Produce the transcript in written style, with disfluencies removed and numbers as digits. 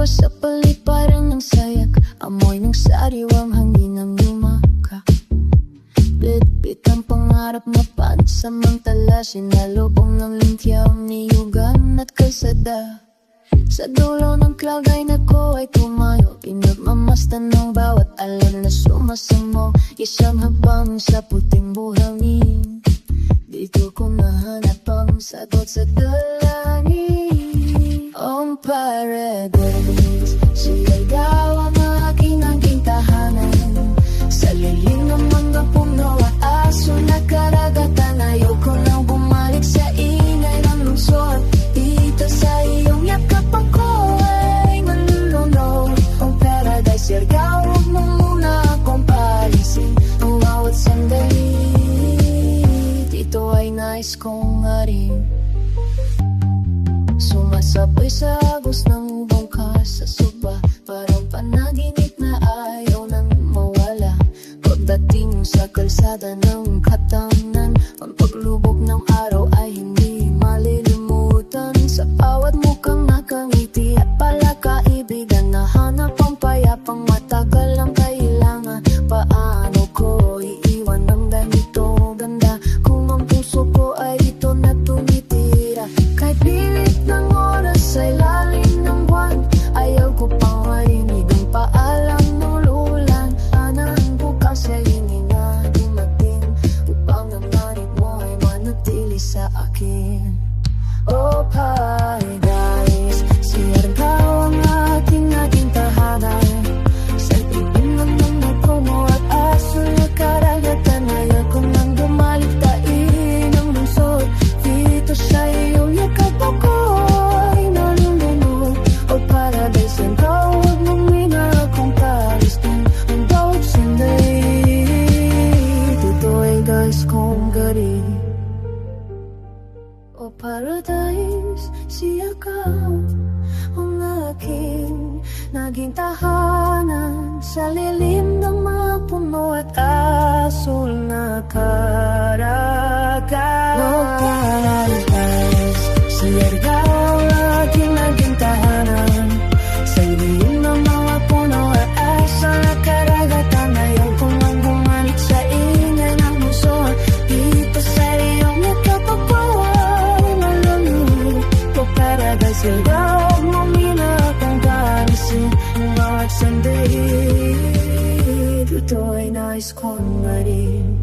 Sa paliparan ng sayak, amoy ng sariwang hangin ang lumaka. Bitbit ang pangarap na pansamantala, sinalubong ng lintiyaw, niyugan at kalsada. Sa dulo ng cloud ay nako ay tumayo, pinagmamasdan ng bawat alon na sumasamo. Isang habang sa puting buhangin, dito ko nahanap ang sagot sa dalangin. On paradise, siya'y daw ang aking tahanan. Sa lilim ng mga puno at aso na karagatan, ayoko nang bumalik sa ingay ng lungsod. Dito sa iyong yakap ako ay nalulunod. On paradise, siya'y huwag mo muna akong paalisin. Ang bawat sandali, dito ay nais kong arin. Sumasabay sa agos ng bangka sa soba, parang panaginip na ayaw nang mawala. Pagdating sa kalsada ng katamnan, ang paglubog ng araw ay hindi malilimutan. Sa bawat mukhang nakangiti at pala kaibigan, nahanap ang payapang matagal ang kailangan. Paano ko iiwan ang ganito ganda kung ang puso ko ay ito na tumitira? Kahit pilit ng oras ay lalim ng buwan, ayaw ko pang marinig ang paalam ng lulan. Sana ang bukas ay hindi na dumating, upang ang nanig mo ay manatili sa akin. Oh paradise, Siargao ang aking tahanan. Sa tingin ng mga puno at aso na karagatan, ayaw ko nang dumaliktain ang lungsod. Dito sa iyong yakap ako ay nalulunod. Oh paradise, Siargao, huwag mong mina akong paalistin. Ang bawat sandali, dito ay nais kong garin. Oh paradise, Siargao ang aking naging tahanan. Sa lilim ng mga puno at asul na karagatan. Oh paradise, Siargao ang aking naging tahanan. Sa lilim ng mga puno at asul na karagatan, ayaw ko nang bumalik sa ingay ng lungsod. Dito sa iyong yakap ako ay nalulunod. Oh paradise, Siargao, huwag mo mina akong paalisin. Ang bawat sandali, dito ay nais kong marin.